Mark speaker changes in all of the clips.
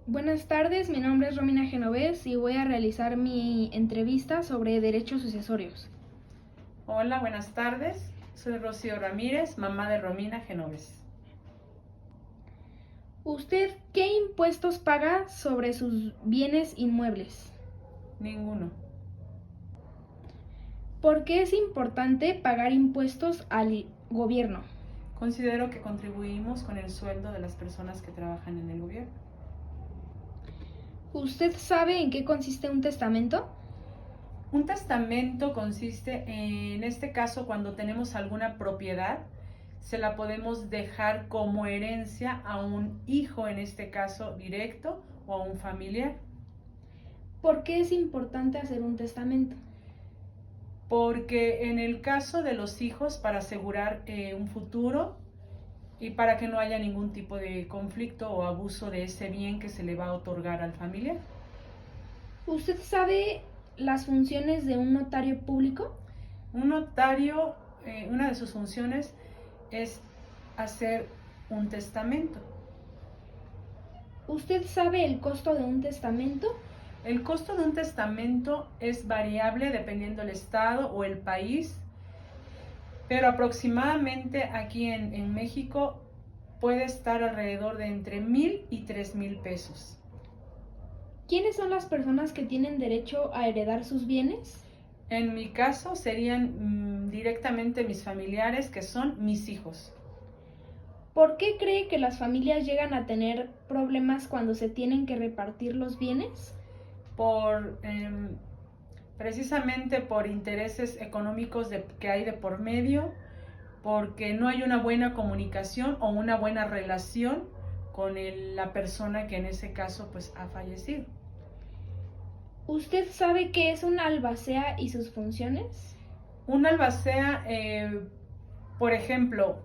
Speaker 1: Buenas tardes, mi nombre es Romina Genovés y voy a realizar mi entrevista sobre derechos sucesorios.
Speaker 2: Hola, buenas tardes. Soy Rocío Ramírez, mamá de Romina Genovés.
Speaker 1: ¿Usted qué impuestos paga sobre sus bienes inmuebles?
Speaker 2: Ninguno.
Speaker 1: ¿Por qué es importante pagar impuestos al gobierno?
Speaker 2: Considero que contribuimos con el sueldo de las personas que trabajan en el gobierno.
Speaker 1: ¿Usted sabe en qué consiste un testamento?
Speaker 2: Un testamento consiste en este caso cuando tenemos alguna propiedad, se la podemos dejar como herencia a un hijo, en este caso directo, o a un familiar.
Speaker 1: ¿Por qué es importante hacer un testamento?
Speaker 2: Porque en el caso de los hijos, para asegurar un futuro y para que no haya ningún tipo de conflicto o abuso de ese bien que se le va a otorgar al familiar.
Speaker 1: ¿Usted sabe las funciones de un notario público?
Speaker 2: Un notario, una de sus funciones es hacer un testamento.
Speaker 1: ¿Usted sabe el costo de un testamento?
Speaker 2: El costo de un testamento es variable dependiendo del estado o el país, pero aproximadamente aquí en México puede estar alrededor de entre 1,000 y 3,000 pesos.
Speaker 1: ¿Quiénes son las personas que tienen derecho a heredar sus bienes?
Speaker 2: En mi caso serían directamente mis familiares, que son mis hijos.
Speaker 1: ¿Por qué cree que las familias llegan a tener problemas cuando se tienen que repartir los bienes?
Speaker 2: Por precisamente por intereses económicos que hay de por medio, porque no hay una buena comunicación o una buena relación con la persona que en ese caso pues ha fallecido.
Speaker 1: ¿Usted sabe qué es una albacea y sus funciones?
Speaker 2: Una albacea, por ejemplo,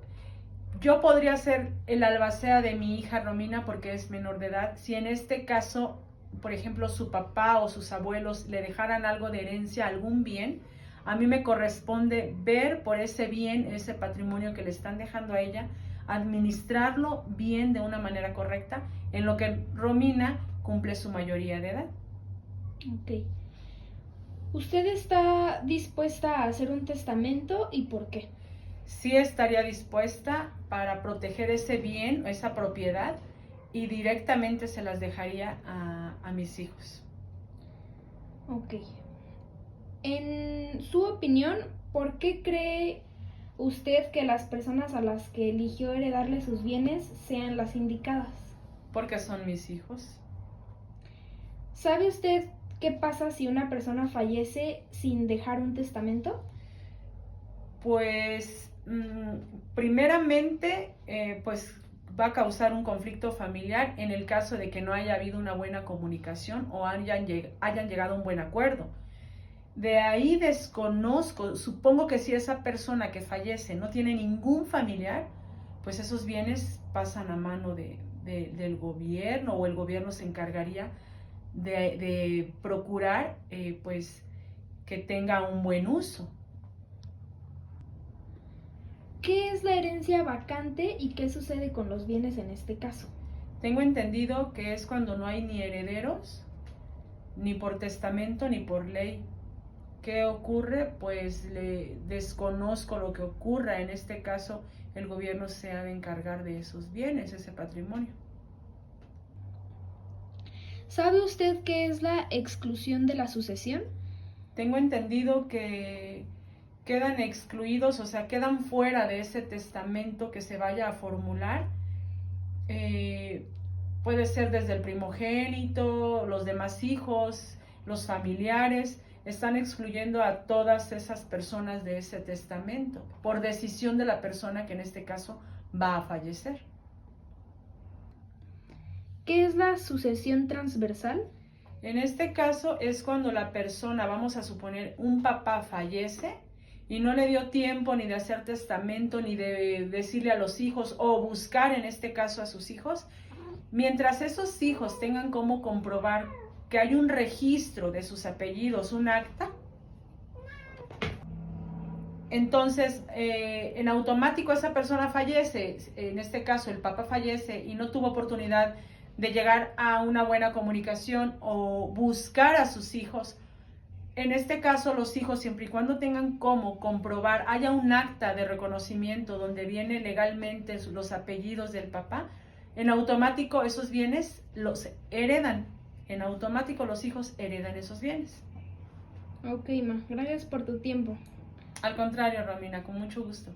Speaker 2: yo podría ser el albacea de mi hija Romina porque es menor de edad. Si en este caso, por ejemplo, su papá o sus abuelos le dejaran algo de herencia, algún bien, a mí me corresponde ver por ese bien, ese patrimonio que le están dejando a ella, administrarlo bien de una manera correcta, en lo que Romina cumple su mayoría de edad.
Speaker 1: Ok. ¿Usted está dispuesta a hacer un testamento y por qué?
Speaker 2: Sí estaría dispuesta para proteger ese bien, esa propiedad, y directamente se las dejaría a mis hijos.
Speaker 1: Ok. En su opinión, ¿por qué cree usted que las personas a las que eligió heredarle sus bienes sean las indicadas?
Speaker 2: Porque son mis hijos.
Speaker 1: ¿Sabe usted qué pasa si una persona fallece sin dejar un testamento?
Speaker 2: Pues primeramente pues va a causar un conflicto familiar en el caso de que no haya habido una buena comunicación o hayan llegado a un buen acuerdo. De ahí desconozco, supongo que si esa persona que fallece no tiene ningún familiar, pues esos bienes pasan a mano del gobierno, o el gobierno se encargaría de procurar pues que tenga un buen uso.
Speaker 1: ¿Qué es la herencia vacante y qué sucede con los bienes en este caso?
Speaker 2: Tengo entendido que es cuando no hay ni herederos, ni por testamento, ni por ley. ¿Qué ocurre? Pues le desconozco lo que ocurra. En este caso, el gobierno se ha de encargar de esos bienes, ese patrimonio.
Speaker 1: ¿Sabe usted qué es la exclusión de la sucesión?
Speaker 2: Tengo entendido que quedan excluidos, o sea, quedan fuera de ese testamento que se vaya a formular. Puede ser desde el primogénito, los demás hijos, los familiares, están excluyendo a todas esas personas de ese testamento, por decisión de la persona que en este caso va a fallecer.
Speaker 1: ¿Qué es la sucesión transversal?
Speaker 2: En este caso es cuando la persona, vamos a suponer, un papá fallece y no le dio tiempo ni de hacer testamento, ni de decirle a los hijos o buscar en este caso a sus hijos. Mientras esos hijos tengan cómo comprobar que hay un registro de sus apellidos, un acta, entonces en automático esa persona fallece, en este caso el papá fallece y no tuvo oportunidad de llegar a una buena comunicación o buscar a sus hijos. En este caso, los hijos, siempre y cuando tengan cómo comprobar, haya un acta de reconocimiento donde viene legalmente los apellidos del papá, en automático esos bienes los heredan. En automático los hijos heredan esos bienes.
Speaker 1: Ok, ma, gracias por tu tiempo.
Speaker 2: Al contrario, Romina, con mucho gusto.